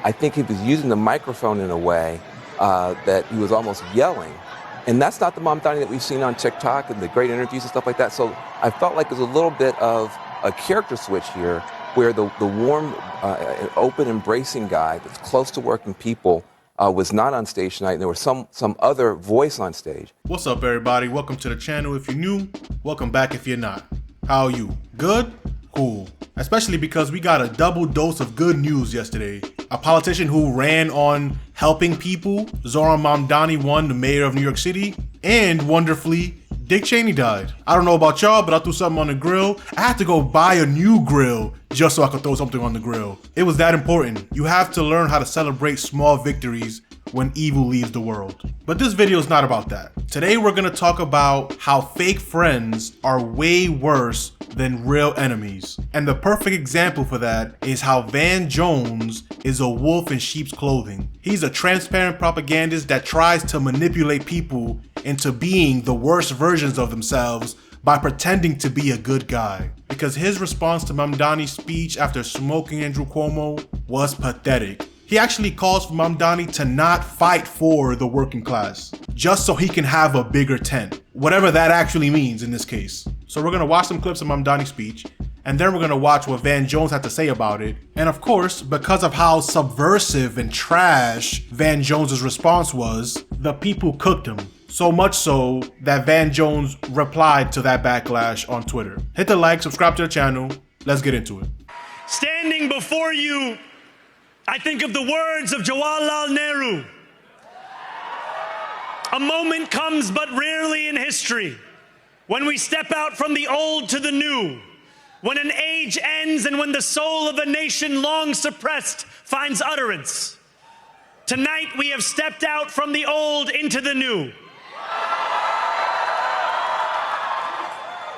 I think he was using the microphone in a way that he was almost yelling. And that's not the Mamdani that we've seen on TikTok and the great interviews and stuff like that. So I felt like there's a little bit of a character switch here where the warm, open, embracing guy that's close to working people was not on stage tonight, and there was some other voice on stage. What's up, everybody? Welcome to the channel if you're new. Welcome back if you're not. How are you? Good? Cool. Especially because we got a double dose of good news yesterday. A politician who ran on helping people, Zohran Mamdani, won the mayor of New York City, and wonderfully, Dick Cheney died. I don't know about y'all, but I threw something on the grill. I had to go buy a new grill just so I could throw something on the grill. It was that important. You have to learn how to celebrate small victories when evil leaves the world. But this video is not about that. Today we're gonna talk about how fake friends are way worse than real enemies. And the perfect example for that is how Van Jones is a wolf in sheep's clothing. He's a transparent propagandist that tries to manipulate people into being the worst versions of themselves by pretending to be a good guy. Because his response to Mamdani's speech after smoking Andrew Cuomo was pathetic. He actually calls for Mamdani to not fight for the working class, just so he can have a bigger tent. Whatever that actually means in this case. So we're gonna watch some clips of Mamdani's speech, and then we're gonna watch what Van Jones had to say about it. And of course, because of how subversive and trash Van Jones's response was, the people cooked him. So much so that Van Jones replied to that backlash on Twitter. Hit the like, subscribe to the channel, let's get into it. Standing before you, I think of the words of Jawaharlal Nehru. A moment comes but rarely in history when we step out from the old to the new, when an age ends and when the soul of a nation long suppressed finds utterance. Tonight we have stepped out from the old into the new.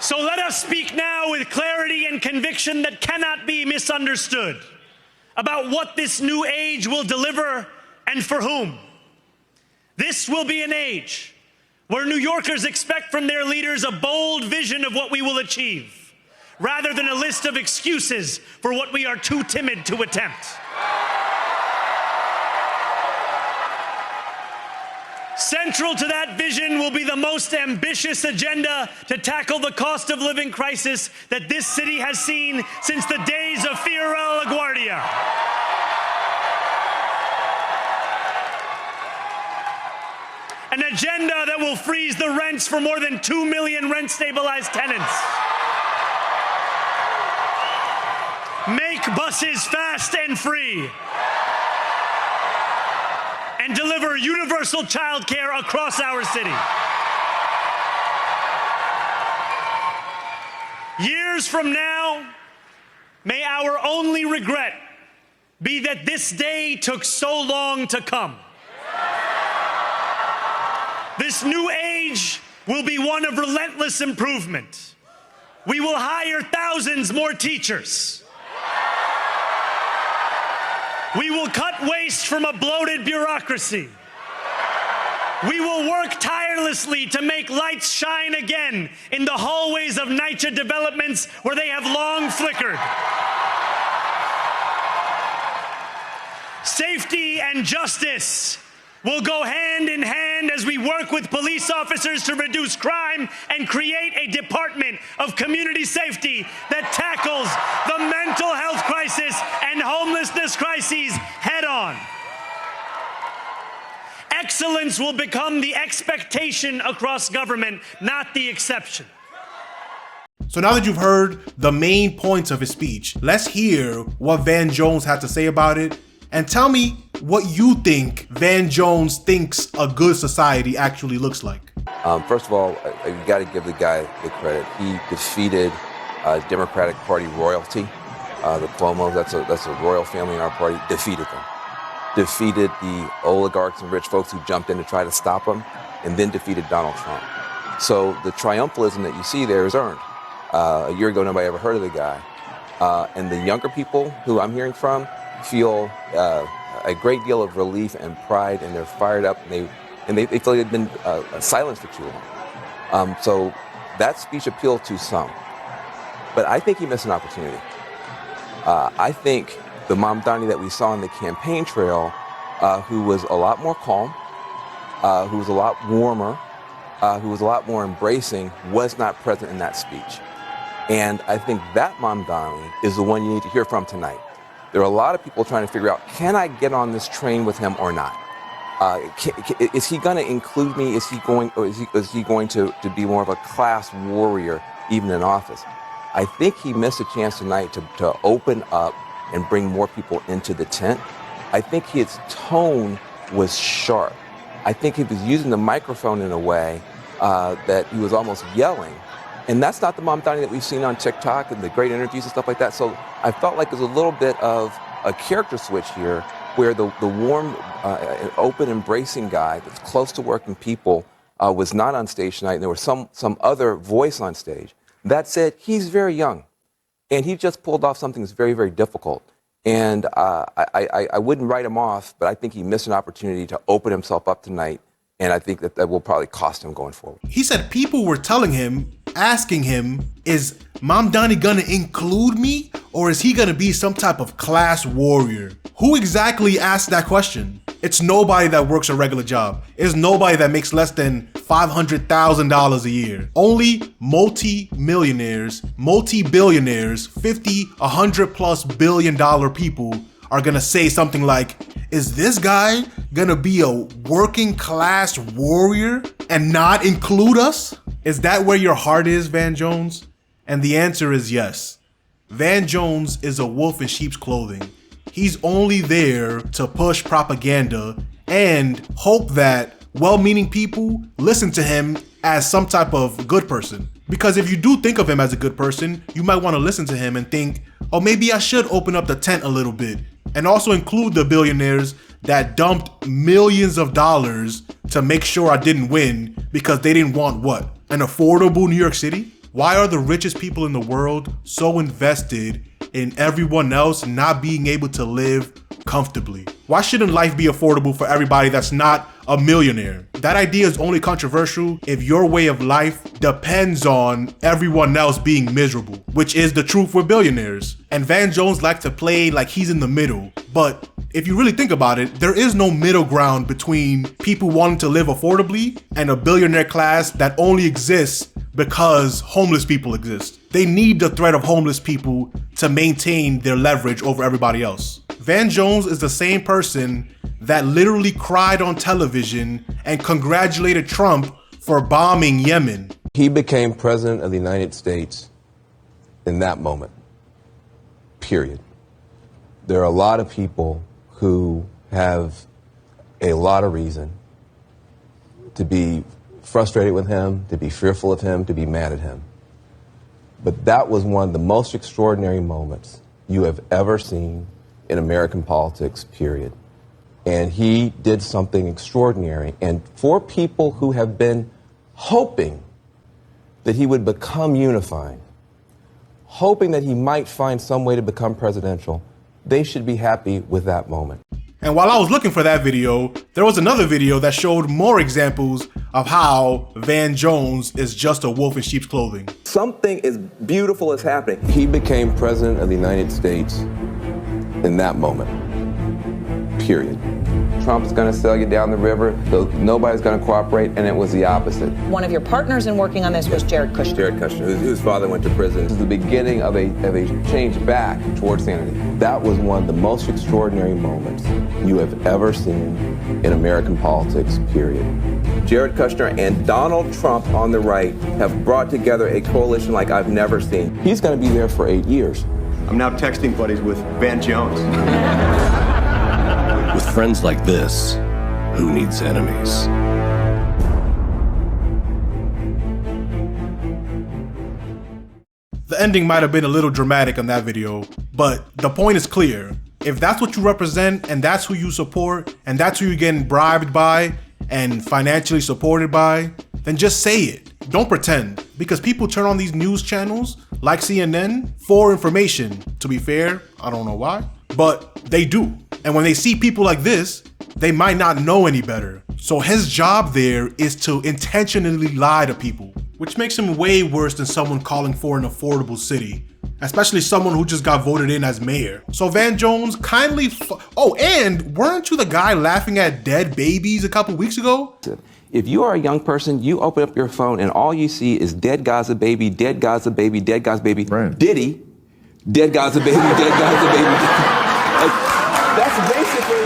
So let us speak now with clarity and conviction that cannot be misunderstood about what this new age will deliver and for whom. This will be an age where New Yorkers expect from their leaders a bold vision of what we will achieve, rather than a list of excuses for what we are too timid to attempt. Central to that vision will be the most ambitious agenda to tackle the cost of living crisis that this city has seen since the days of Fiorella LaGuardia. An agenda that will freeze the rents for more than 2 million rent-stabilized tenants. Make buses fast and free. And deliver universal child care across our city. Years from now, may our only regret be that this day took so long to come. This new age will be one of relentless improvement. We will hire thousands more teachers. We will cut waste from a bloated bureaucracy. We will work tirelessly to make lights shine again in the hallways of NYCHA developments where they have long flickered. Safety and justice will go hand in hand as we work with police officers to reduce crime and create a department of community safety that tackles the mental health crisis and homelessness crises head on. Excellence will become the expectation across government, not the exception. So now that you've heard the main points of his speech, let's hear what Van Jones had to say about it. And tell me what you think Van Jones thinks a good society actually looks like. First of all, you got to give the guy the credit. He defeated Democratic Party royalty, the Cuomos. That's a royal family in our party. Defeated them. Defeated the oligarchs and rich folks who jumped in to try to stop him, and then defeated Donald Trump. So the triumphalism that you see there is earned. A year ago, nobody ever heard of the guy. And the younger people who I'm hearing from feel a great deal of relief and pride, and they're fired up, and they feel they've been silenced for too long. So that speech appealed to some, but I think he missed an opportunity. I think the Mamdani that we saw on the campaign trail, who was a lot more calm, who was a lot warmer, who was a lot more embracing, was not present in that speech. And I think that Mamdani is the one you need to hear from tonight. There are a lot of people trying to figure out, can I get on this train with him or not? Is he going to include me? Is he going to be more of a class warrior even in office? I think he missed a chance tonight to open up and bring more people into the tent. I think his tone was sharp. I think he was using the microphone in a way that he was almost yelling. And that's not the Mamdani that we've seen on TikTok and the great interviews and stuff like that. So I felt like there's a little bit of a character switch here where the warm, open, embracing guy that's close to working people was not on stage tonight, and there was some other voice on stage. That said, he's very young, and he just pulled off something that's very, very difficult. And I wouldn't write him off, but I think he missed an opportunity to open himself up tonight, and I think that will probably cost him going forward. He said people were telling him, asking him, is Mamdani gonna include me, or is he gonna be some type of class warrior? Who exactly asked that question? It's nobody that works a regular job. It's nobody that makes less than $500,000 a year. Only multi-millionaires, multi-billionaires, 50, 100 plus billion dollar people are gonna say something like, is this guy gonna be a working class warrior and not include us? Is that where your heart is, Van Jones? And the answer is yes. Van Jones is a wolf in sheep's clothing. He's only there to push propaganda and hope that well-meaning people listen to him as some type of good person. Because if you do think of him as a good person, you might want to listen to him and think, oh, maybe I should open up the tent a little bit, and also include the billionaires that dumped millions of dollars to make sure I didn't win because they didn't want what? An affordable New York City? Why are the richest people in the world so invested in everyone else not being able to live comfortably? Why shouldn't life be affordable for everybody that's not a millionaire? That idea is only controversial if your way of life depends on everyone else being miserable, which is the truth with billionaires. And Van Jones likes to play like he's in the middle. But if you really think about it, there is no middle ground between people wanting to live affordably and a billionaire class that only exists because homeless people exist. They need the threat of homeless people to maintain their leverage over everybody else. Van Jones is the same person that literally cried on television and congratulated Trump for bombing Yemen. He became president of the United States in that moment, period. There are a lot of people who have a lot of reason to be frustrated with him, to be fearful of him, to be mad at him. But that was one of the most extraordinary moments you have ever seen in American politics, period. And he did something extraordinary. And for people who have been hoping that he would become unified, hoping that he might find some way to become presidential, they should be happy with that moment. And while I was looking for that video, there was another video that showed more examples of how Van Jones is just a wolf in sheep's clothing. Something as beautiful is happening. He became president of the United States in that moment, period. Trump's going to sell you down the river, so nobody's going to cooperate, and it was the opposite. One of your partners in working on this was Jared Kushner. Jared Kushner, whose father went to prison. This is the beginning of a change back towards sanity. That was one of the most extraordinary moments you have ever seen in American politics, period. Jared Kushner and Donald Trump on the right have brought together a coalition like I've never seen. He's going to be there for 8 years. I'm now texting buddies with Van Jones. With friends like this, who needs enemies? The ending might have been a little dramatic on that video, but the point is clear. If that's what you represent, and that's who you support, and that's who you're getting bribed by and financially supported by, then just say it. Don't pretend, because people turn on these news channels like CNN for information. To be fair, I don't know why, but they do. And when they see people like this, they might not know any better. So his job there is to intentionally lie to people, which makes him way worse than someone calling for an affordable city. especially someone who just got voted in as mayor. So Van Jones kindly, oh, and weren't you the guy laughing at dead babies a couple weeks ago? If you are a young person, you open up your phone and all you see is dead Gaza baby, dead Gaza baby, dead Gaza baby, Right. Diddy, dead Gaza baby, dead Gaza baby. Like, that's basically.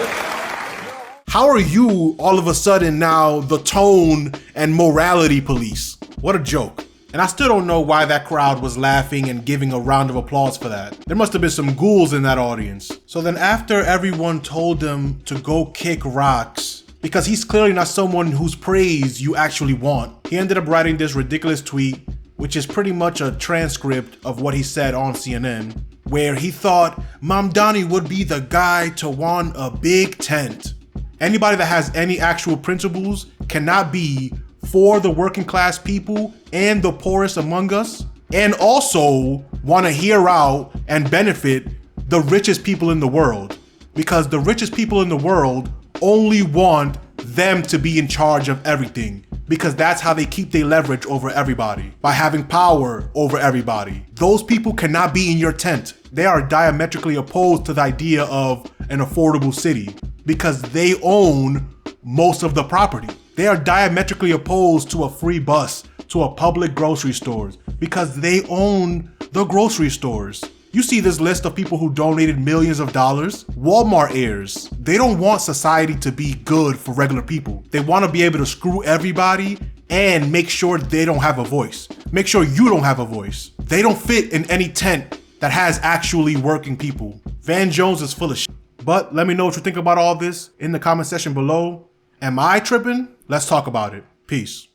How are you all of a sudden now the tone and morality police? What a joke. And I still don't know why that crowd was laughing and giving a round of applause for that. There must have been some ghouls in that audience. So then after everyone told him to go kick rocks, because he's clearly not someone whose praise you actually want, he ended up writing this ridiculous tweet, which is pretty much a transcript of what he said on CNN, where he thought Mamdani would be the guy to want a big tent. Anybody that has any actual principles cannot be for the working class people and the poorest among us, and also want to hear out and benefit the richest people in the world, because the richest people in the world only want them to be in charge of everything, because that's how they keep their leverage over everybody, by having power over everybody. Those people cannot be in your tent. They are diametrically opposed to the idea of an affordable city because they own most of the property. They are diametrically opposed to a free bus, to a public grocery stores, because they own the grocery stores. You see this list of people who donated millions of dollars. Walmart heirs, they don't want society to be good for regular people. They want to be able to screw everybody and make sure they don't have a voice. Make sure you don't have a voice. They don't fit in any tent that has actually working people. Van Jones is full of shit. But let me know what you think about all this in the comment section below. Am I tripping? Let's talk about it. Peace.